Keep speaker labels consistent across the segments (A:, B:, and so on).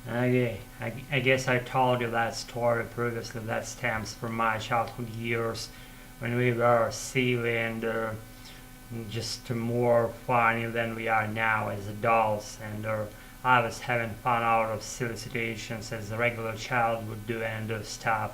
A: Okay, I guess I told you that story previously. That stems from my childhood years when we were silly and just more funny than we are now as adults. And I was having fun out of silly situations as a regular child would do and stuff.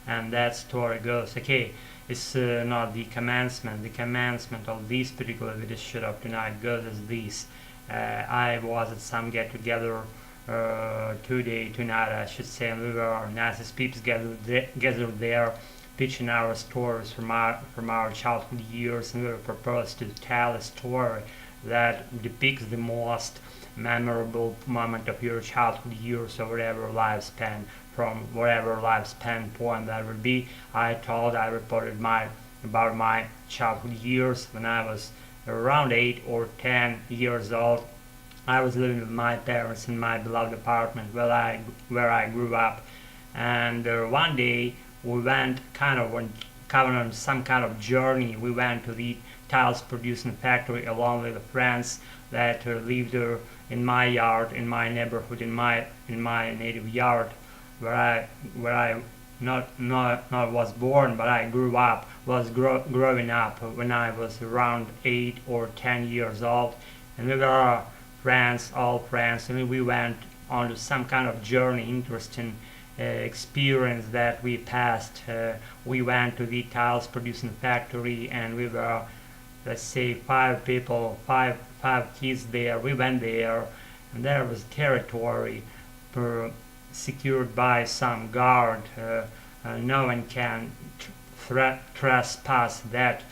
A: And that story goes, okay, it's not the commencement. The commencement of this particular video shoot of tonight goes as this. I was at some get together tonight I should say, and we were nice peeps gathered there, pitching our stories from our childhood years, and we were proposed to tell a story that depicts the most memorable moment of your childhood years or whatever lifespan, from whatever lifespan point that would be. I reported about my childhood years when I was around 8 or 10 years old. I was living with my parents in my beloved apartment where I grew up, and one day we went on some kind of journey. We went to the tiles producing factory along with friends that lived in my yard, in my neighborhood, in my native yard, where I not was born, but I grew up, growing up when I was around 8 or 10 years old, and we were friends, all friends, and we went on to some kind of journey, interesting experience that we passed. We went to the tiles producing factory, and we were, let's say, 5 people, five kids there. We went there, and there was territory secured by some guard. No one can trespass that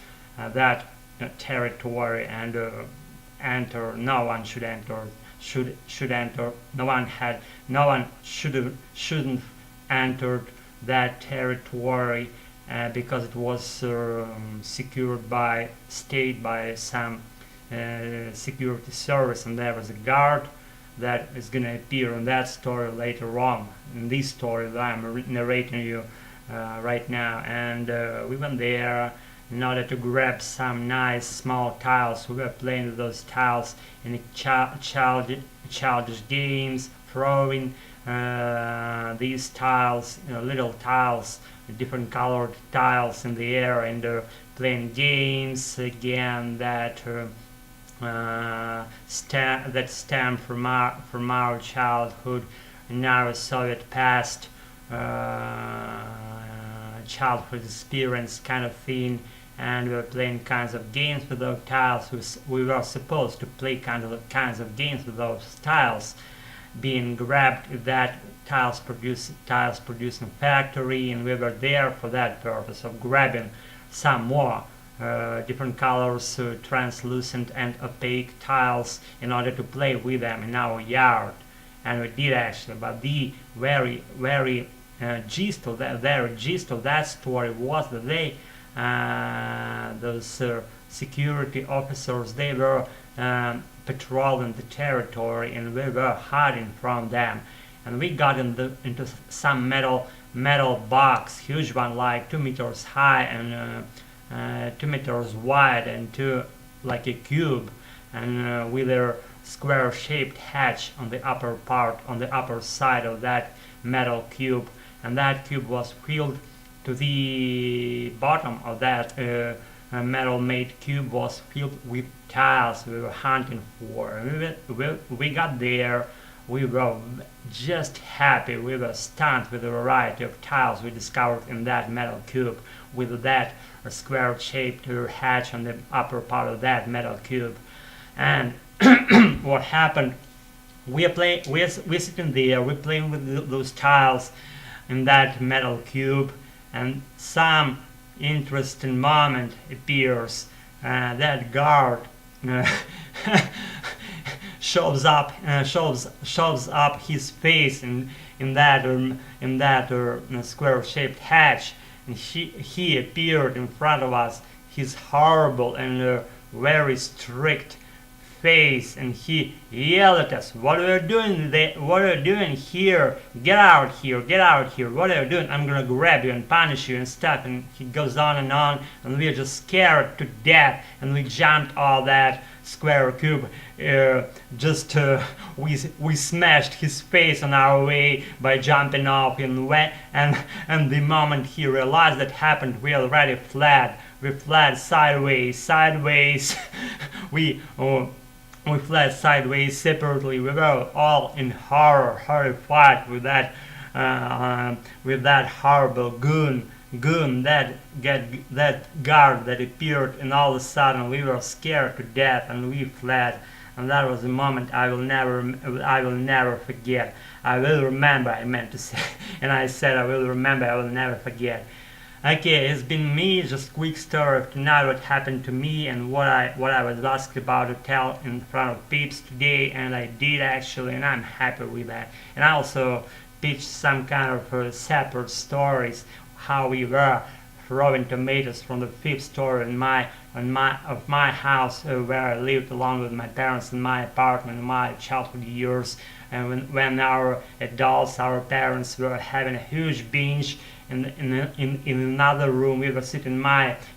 A: territory and enter. No one should enter. Should enter. No one shouldn't entered that territory because it was secured by some security service, and there was a guard that is going to appear in that story later on, in this story that I'm narrating you right now. And we went there in order to grab some nice small tiles. We were playing with those tiles in childish games, throwing these tiles, little tiles, different colored tiles in the air, and playing games again that stem from our childhood and our Soviet past, childhood experience kind of thing. And we were playing kinds of games with those tiles. We were supposed to play kinds of games with those tiles, being grabbed at that tiles producing factory, and we were there for that purpose of grabbing some more different colors, translucent and opaque tiles, in order to play with them in our yard. And we did actually, but the very gist of that story was that those security officers, they were patrolling the territory, and we were hiding from them. And we got into some metal box, huge one, like 2 meters high and 2 meters wide, and like a cube, and with a square-shaped hatch on the upper side of that metal cube, and that cube was filled to the bottom of that metal-made cube was filled with tiles we were hunting for. We got there. We were just happy. We were stunned with the variety of tiles we discovered in that metal cube, with that square-shaped hatch on the upper part of that metal cube. And what happened? We're sitting there. We're playing with those tiles in that metal cube, and some interesting moment appears. That guard shows up his face in that square-shaped hatch, and he appeared in front of us, his horrible and very strict face, and he yelled at us, "What are you doing? What are you doing here? Get out here! Get out here! What are you doing? I'm gonna grab you and punish you and stuff." And he goes on, and we are just scared to death, and we jumped all that square cube just we smashed his face on our way by jumping off in wet, and the moment he realized that happened, we already fled. We fled sideways. we we fled sideways separately. We were all in horror, horrified with that horrible goon that guard that appeared, and all of a sudden we were scared to death and we fled. And that was a moment I will never forget. I will remember, I meant to say, and I said I will remember, I will never forget. Okay, it's been me, just quick story of tonight, what happened to me and what I was asked about to tell in front of peeps today, and I did actually, and I'm happy with that. And I also pitched some kind of separate stories, how we were throwing tomatoes from the fifth story of my house where I lived along with my parents in my apartment in my childhood years, and when our adults, our parents, were having a huge binge in another room. We were sitting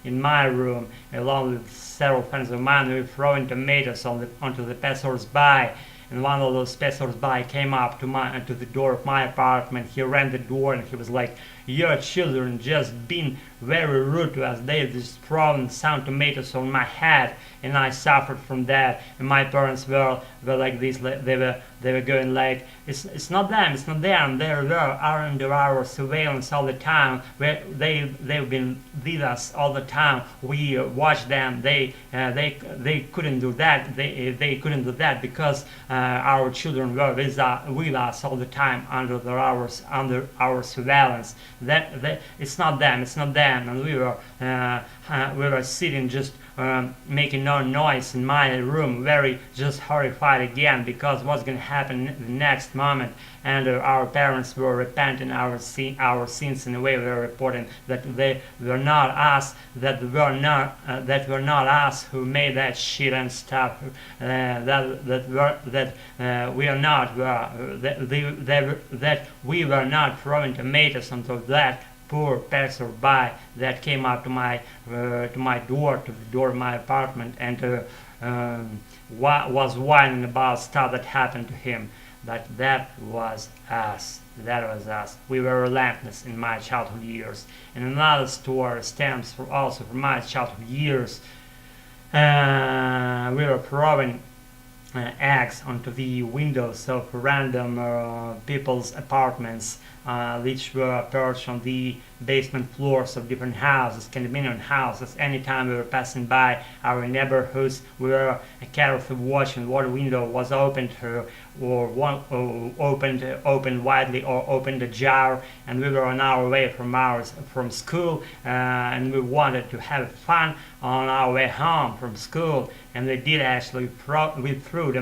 A: in my room along with several friends of mine. We were throwing tomatoes onto the passers-by, and one of those passers-by came up to the door of my apartment. He ran the door and he was like, "Your children just been very rude to us. They just thrown some tomatoes on my head," and I suffered from that. And my parents were like this. They were going like, "It's not them. They are under our surveillance all the time. They've been with us all the time. We watch them. They couldn't do that. They couldn't do that because our children were with us all the time under our surveillance. That it's not them. And we were sitting just making no noise in my room, very just horrified again because what's going to happen the next moment. And our parents were repenting our sins in a way. We were reporting that they were not us, that were not us who made that shit and stuff. That we were not throwing tomatoes onto that poor passerby that came up to my door, to the door of my apartment, and was whining about stuff that happened to him. But that was us. We were relentless in my childhood years. And another story stems also from my childhood years. We were throwing eggs onto the windows of random people's apartments, which were perched on the basement floors of different houses, condominium houses. Anytime we were passing by our neighborhoods, we were carefully watching what window was opened opened widely or opened ajar, and we were on our way from school, and we wanted to have fun on our way home from school, and we did actually. We threw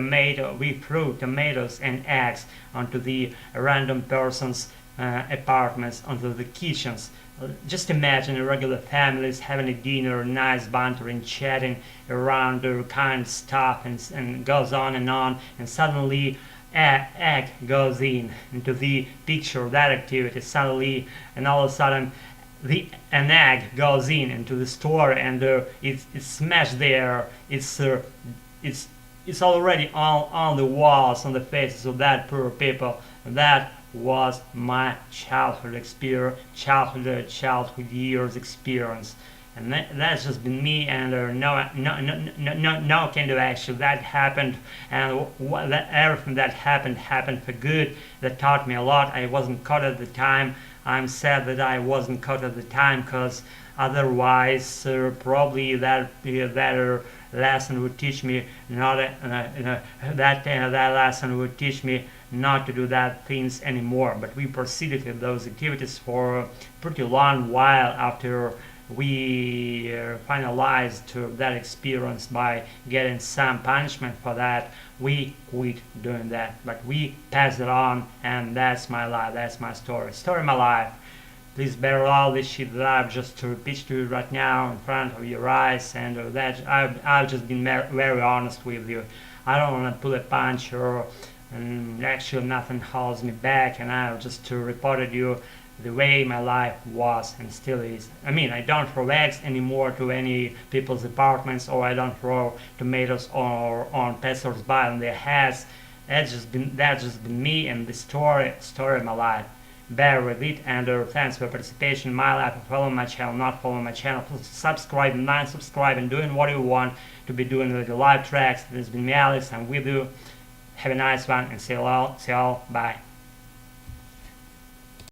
A: tomatoes and eggs onto the random persons' apartments, onto the kitchens. Just imagine regular families having a dinner, nice bantering, chatting around the kind of stuff, and goes on, and suddenly egg goes into the picture of that activity. Suddenly, and all of a sudden, an egg goes into the store, and it's smashed there. It's already on the walls, on the faces of that poor people. That was my childhood years experience, and that's just been me. And no kind of action that happened, and everything that happened for good. That taught me a lot. I wasn't caught at the time. I'm sad that I wasn't caught at the time, because otherwise probably that lesson would teach me that lesson would teach me not to do that things anymore. But we proceeded with those activities for a pretty long while after we finalized that experience by getting some punishment for that. We quit doing that, but we passed it on, and that's my life, that's my story of my life. Please bear all this shit that I've just pitched to you right now in front of your eyes, and that I've just been very honest with you. I don't want to pull a punch, or actually nothing holds me back, and I've just reported you the way my life was and still is. I mean, I don't throw eggs anymore to any people's apartments, or I don't throw tomatoes or on passers-by on their heads. That's just been me and the story of my life. Bear with it, and thanks for participation in my life. Follow my channel, not follow my channel. Please subscribe and non-subscribe, and doing what you want to be doing with the live tracks. This has been me, Alex. I'm with you. Have a nice one, and see you all. Bye.